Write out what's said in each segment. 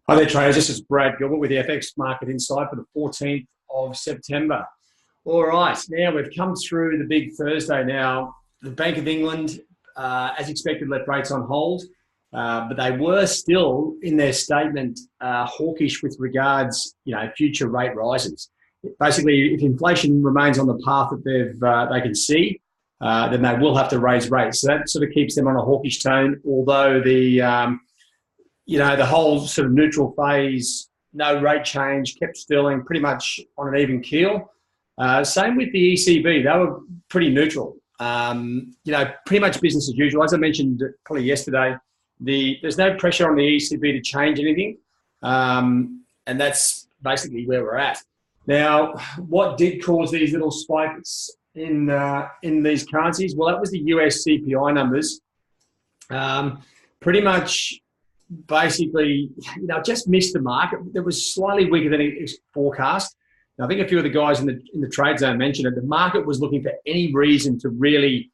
Hi there, traders. This is Brad Gilbert with the FX Market Insight for the 14th of September. All right, now we've come through the big Thursday now. The Bank of England, as expected, left rates on hold, but they were still, in their statement, hawkish with regards, future rate rises. Basically, if inflation remains on the path that they can see, then they will have to raise rates. So that sort of keeps them on a hawkish tone, although the whole sort of neutral phase, no rate change, kept sterling pretty much on an even keel. Same with the ECB. They were pretty neutral. Pretty much business as usual. As I mentioned probably yesterday, there's no pressure on the ECB to change anything. And that's basically where we're at. Now, what did cause these little spikes in these currencies? Well, that was the US CPI numbers. Pretty much basically, just missed the market. It was slightly weaker than it forecast. Now, I think a few of the guys in the trade zone mentioned it. The market was looking for any reason to really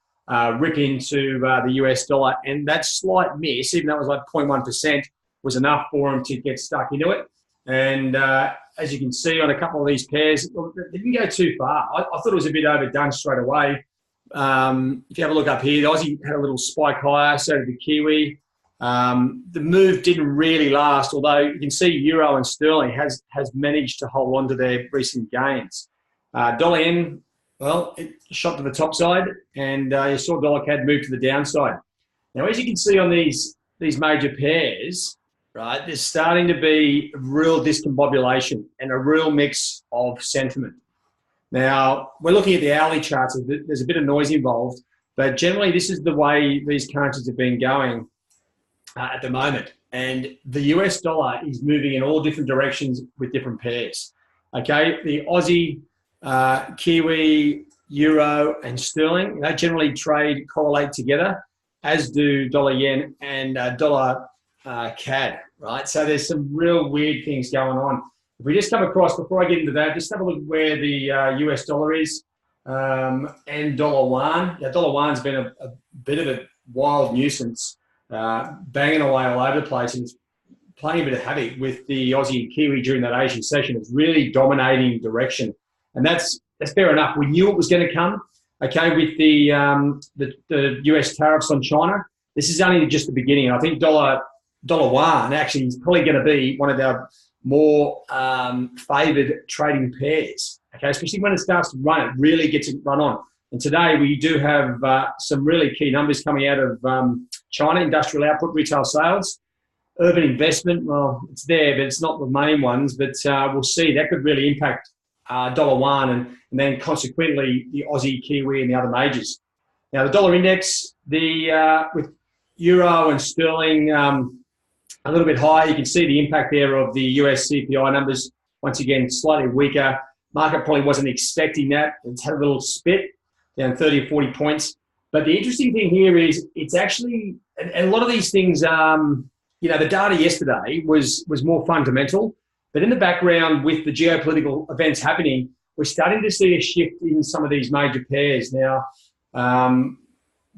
rip into the US dollar, and that slight miss, even though it was like 0.1%, was enough for them to get stuck into it. And as you can see on a couple of these pairs, they didn't go too far. I thought it was a bit overdone straight away. If you have a look up here, the Aussie had a little spike higher, so did the Kiwi. The move didn't really last, although you can see Euro and Sterling has managed to hold on to their recent gains. Dollar Yen, well, it shot to the top side, and you saw Dollar CAD move to the downside. Now, as you can see on these major pairs, right, there's starting to be real discombobulation and a real mix of sentiment. Now, we're looking at the hourly charts. There's a bit of noise involved, but generally this is the way these currencies have been going at the moment. And the US dollar is moving in all different directions with different pairs. Okay, the Aussie, Kiwi, Euro, and Sterling, they generally correlate together, as do Dollar Yen and Dollar CAD, right? So there's some real weird things going on. If we just come across, before I get into that, just have a look where the US dollar is and Dollar Yuan. Now, Dollar Yuan's been a bit of a wild nuisance, banging away all over the place, and it's playing a bit of havoc with the Aussie and Kiwi during that Asian session. It's really dominating direction, and that's fair enough. We knew it was going to come. Okay, with the US tariffs on China, this is only just the beginning. I think Dollar Yuan actually is probably going to be one of our more favoured trading pairs. Okay, especially when it starts to run, it really gets it run on. And today we do have some really key numbers coming out of China: industrial output, retail sales, urban investment. Well, it's there, but it's not the main ones. But we'll see. That could really impact Dollar Yuan and then consequently the Aussie, Kiwi, and the other majors. Now, the dollar index, with Euro and Sterling a little bit higher, you can see the impact there of the US CPI numbers. Once again, slightly weaker. Market probably wasn't expecting that. It's had a little spit, down 30 or 40 points. But the interesting thing here is it's actually, and a lot of these things, the data yesterday was more fundamental. But in the background, with the geopolitical events happening, we're starting to see a shift in some of these major pairs. Now,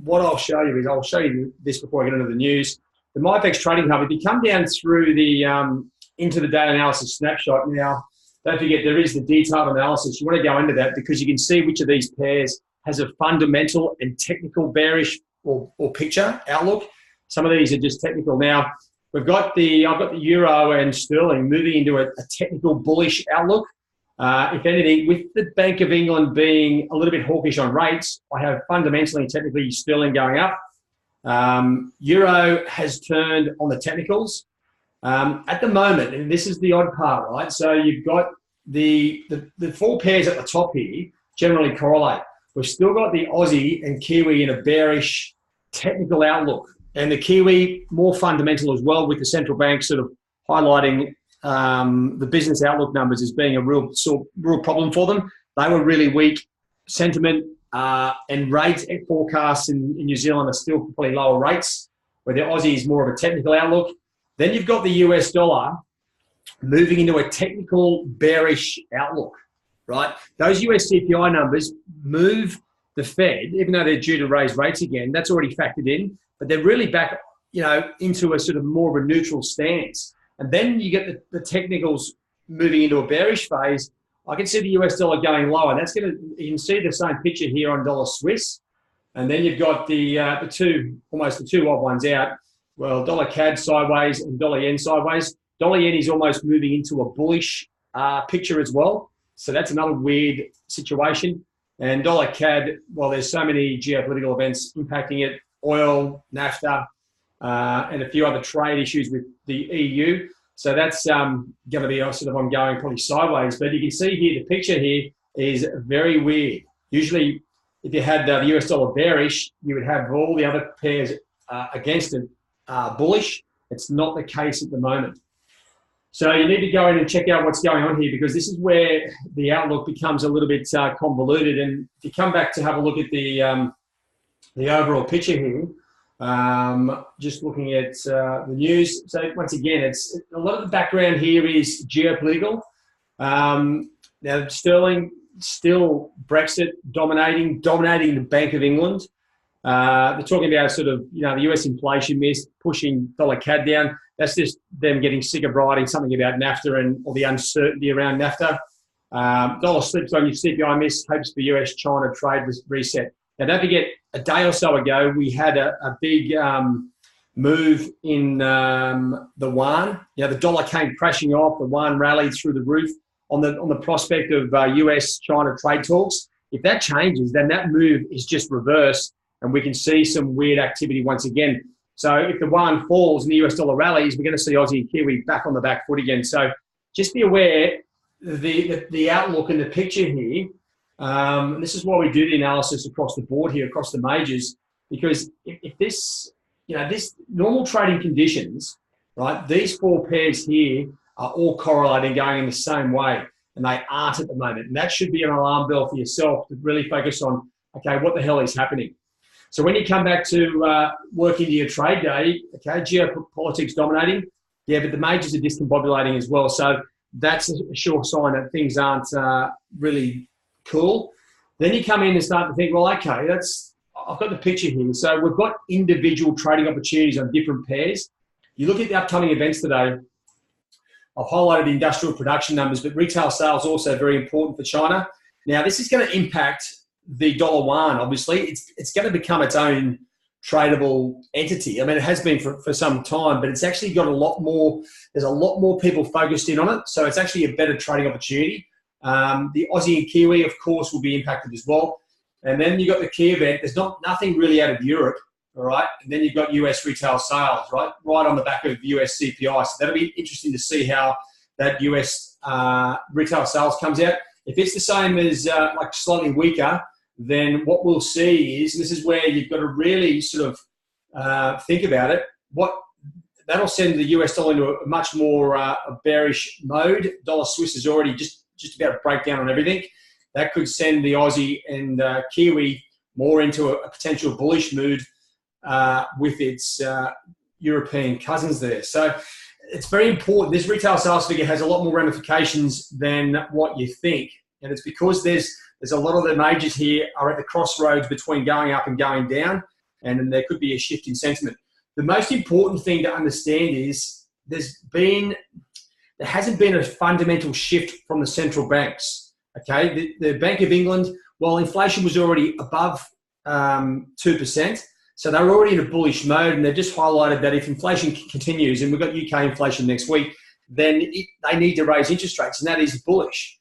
what I'll show you this before I get into the news. The MyFX Trading Hub, if you come down through into the data analysis snapshot now, don't forget there is the detailed analysis. You want to go into that because you can see which of these pairs has a fundamental and technical bearish or picture outlook. Some of these are just technical. Now, I've got the Euro and Sterling moving into a technical bullish outlook. If anything, with the Bank of England being a little bit hawkish on rates, I have fundamentally and technically Sterling going up. Euro has turned on the technicals. At the moment, and this is the odd part, right? So you've got the four pairs at the top here generally correlate. We've still got the Aussie and Kiwi in a bearish technical outlook, and the Kiwi more fundamental as well, with the central bank sort of highlighting the business outlook numbers as being a real problem for them. They were really weak. Sentiment and rate forecasts in New Zealand are still probably lower rates, where the Aussie is more of a technical outlook. Then you've got the US dollar moving into a technical bearish outlook, right? Those US CPI numbers move the Fed, even though they're due to raise rates again. That's already factored in, but they're really back, into a sort of more of a neutral stance. And then you get the technicals moving into a bearish phase. I can see the US dollar going lower. That's going to, you can see the same picture here on dollar Swiss. And then you've got the two, almost the two odd ones out. Well, dollar CAD sideways and dollar yen sideways. Dollar yen is almost moving into a bullish picture as well. So that's another weird situation. And dollar CAD, well, there's so many geopolitical events impacting it, oil, NAFTA, and a few other trade issues with the EU. So that's going to be sort of ongoing, probably sideways. But you can see here, the picture here is very weird. Usually, if you had the US dollar bearish, you would have all the other pairs against it bullish. It's not the case at the moment. So you need to go in and check out what's going on here, because this is where the outlook becomes a little bit convoluted. And if you come back to have a look at the overall picture here, just looking at the news. So once again, it's a lot of the background here is geopolitical. Now sterling still Brexit dominating the Bank of England. They're talking about sort of, the US inflation miss pushing dollar CAD down. That's just them getting sick of writing something about NAFTA and all the uncertainty around NAFTA. Dollar slips on your CPI miss, hopes for US-China trade reset. Now, don't forget, a day or so ago, we had a big move in the yuan. The dollar came crashing off. The yuan rallied through the roof on the prospect of US-China trade talks. If that changes, then that move is just reversed, and we can see some weird activity once again. So if the yuan falls and the US dollar rallies, we're going to see Aussie and Kiwi back on the back foot again. So just be aware the outlook and the picture here. This is why we do the analysis across the board here, across the majors, because if this, this normal trading conditions, right, these four pairs here are all correlating, going in the same way, and they aren't at the moment. And that should be an alarm bell for yourself to really focus on, okay, what the hell is happening? So when you come back to work into your trade day, okay, geopolitics dominating, yeah, but the majors are discombobulating as well. So that's a sure sign that things aren't really cool. Then you come in and start to think, well, okay, I've got the picture here. So we've got individual trading opportunities on different pairs. You look at the upcoming events today. I've highlighted the industrial production numbers, but retail sales also very important for China. Now, this is going to impact the dollar yuan, obviously. It's going to become its own tradable entity. I mean, it has been for some time, but it's actually got a lot more, there's a lot more people focused in on it. So it's actually a better trading opportunity. The Aussie and Kiwi, of course, will be impacted as well. And then you've got the key event. There's nothing really out of Europe, all right? And then you've got US retail sales, right on the back of US CPI. So that'll be interesting to see how that US retail sales comes out. If it's the same as like slightly weaker, then what we'll see is, this is where you've got to really sort of think about it, that'll send the US dollar into a much more bearish mode. Dollar Swiss is already just about a breakdown on everything. That could send the Aussie and Kiwi more into a potential bullish mood with its European cousins there. So it's very important. This retail sales figure has a lot more ramifications than what you think. And it's because there's a lot of the majors here are at the crossroads between going up and going down, and then there could be a shift in sentiment. The most important thing to understand is there hasn't been a fundamental shift from the central banks. Okay, the Bank of England, while inflation was already above 2%, so they were already in a bullish mode, and they've just highlighted that if inflation continues, and we've got UK inflation next week, then they need to raise interest rates, and that is bullish.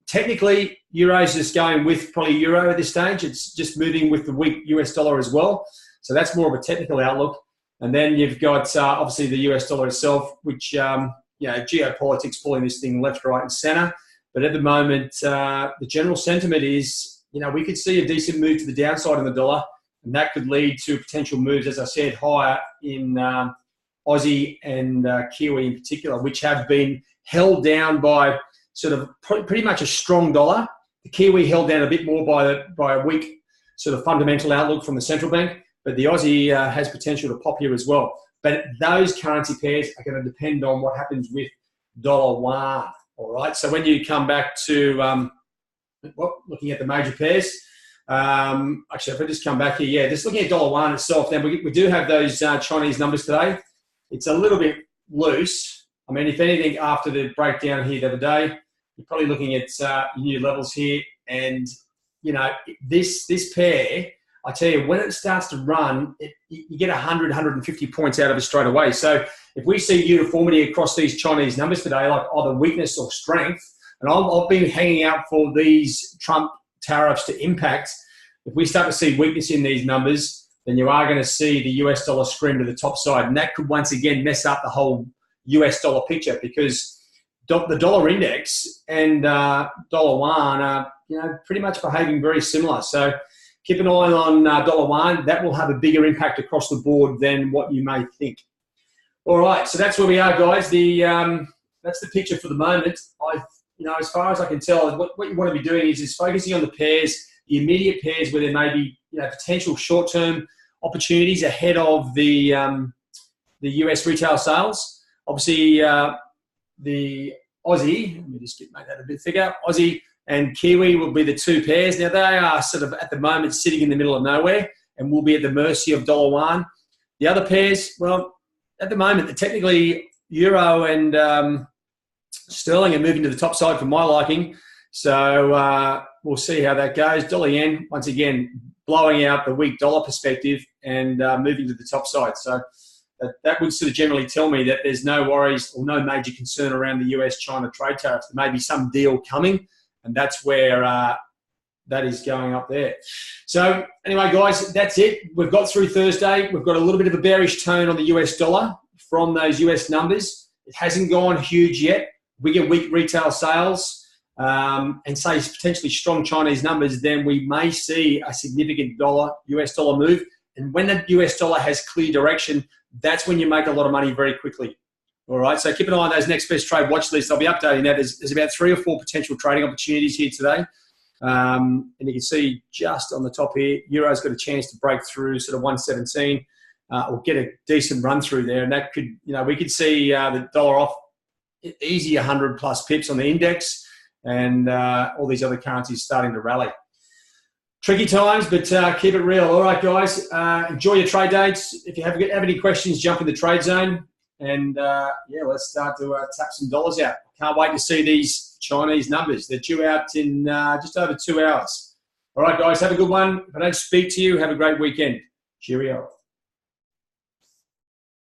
Technically, Euro's just going with probably Euro at this stage. It's just moving with the weak US dollar as well. So that's more of a technical outlook. And then you've got obviously the US dollar itself, which, geopolitics pulling this thing left, right, and center. But at the moment, the general sentiment is, we could see a decent move to the downside in the dollar, and that could lead to potential moves, as I said, higher in Aussie and Kiwi in particular, which have been held down by sort of pretty much a strong dollar. The Kiwi held down a bit more by a weak sort of fundamental outlook from the central bank, but the Aussie has potential to pop here as well. But those currency pairs are going to depend on what happens with dollar yuan, all right? So when you come back to looking at the major pairs, actually, if I just come back here, just looking at dollar yuan itself, now we do have those Chinese numbers today. It's a little bit loose. I mean, if anything, after the breakdown here the other day, you're probably looking at new levels here. And, you know, this pair, I tell you, when it starts to run, you get 100, 150 points out of it straight away. So if we see uniformity across these Chinese numbers today, like either weakness or strength, and I've been hanging out for these Trump tariffs to impact, if we start to see weakness in these numbers, then you are going to see the US dollar scream to the top side. And that could once again mess up the whole US dollar picture, because the dollar index and dollar yuan are, you know, pretty much behaving very similar. So keep an eye on dollar yuan. That will have a bigger impact across the board than what you may think. All right, so that's where we are, guys. That's the picture for the moment. You know, as far as I can tell, what you want to be doing is focusing on the pairs, the immediate pairs where there may be, you know, potential short-term opportunities ahead of the US retail sales. Obviously, the Aussie, let me just make that a bit thicker, Aussie and Kiwi will be the two pairs. Now, they are sort of at the moment sitting in the middle of nowhere and will be at the mercy of dollar yuan. The other pairs, well, at the moment, they're technically Euro and Sterling are moving to the top side for my liking. So we'll see how that goes. Dollar yen, once again, blowing out the weak dollar perspective and moving to the top side. So that would sort of generally tell me that there's no worries or no major concern around the US-China trade tariffs. There may be some deal coming, and that's where that is going up there. So anyway, guys, that's it. We've got through Thursday. We've got a little bit of a bearish tone on the US dollar from those US numbers. It hasn't gone huge yet. We get weak retail sales and say potentially strong Chinese numbers, then we may see a significant US dollar move. And when the US dollar has clear direction, that's when you make a lot of money very quickly. All right, so keep an eye on those next best trade watch lists. I'll be updating that. There's about 3 or 4 potential trading opportunities here today. And you can see just on the top here, Euro's got a chance to break through sort of 117 or get a decent run through there. And that could, you know, we could see the dollar off easy 100 plus pips on the index, and all these other currencies starting to rally. Tricky times, but keep it real. All right, guys, enjoy your trade dates. If you have any questions, jump in the trade zone. And, yeah, let's start to tap some dollars out. Can't wait to see these Chinese numbers. They're due out in just over 2 hours. All right, guys, have a good one. If I don't speak to you, have a great weekend. Cheerio.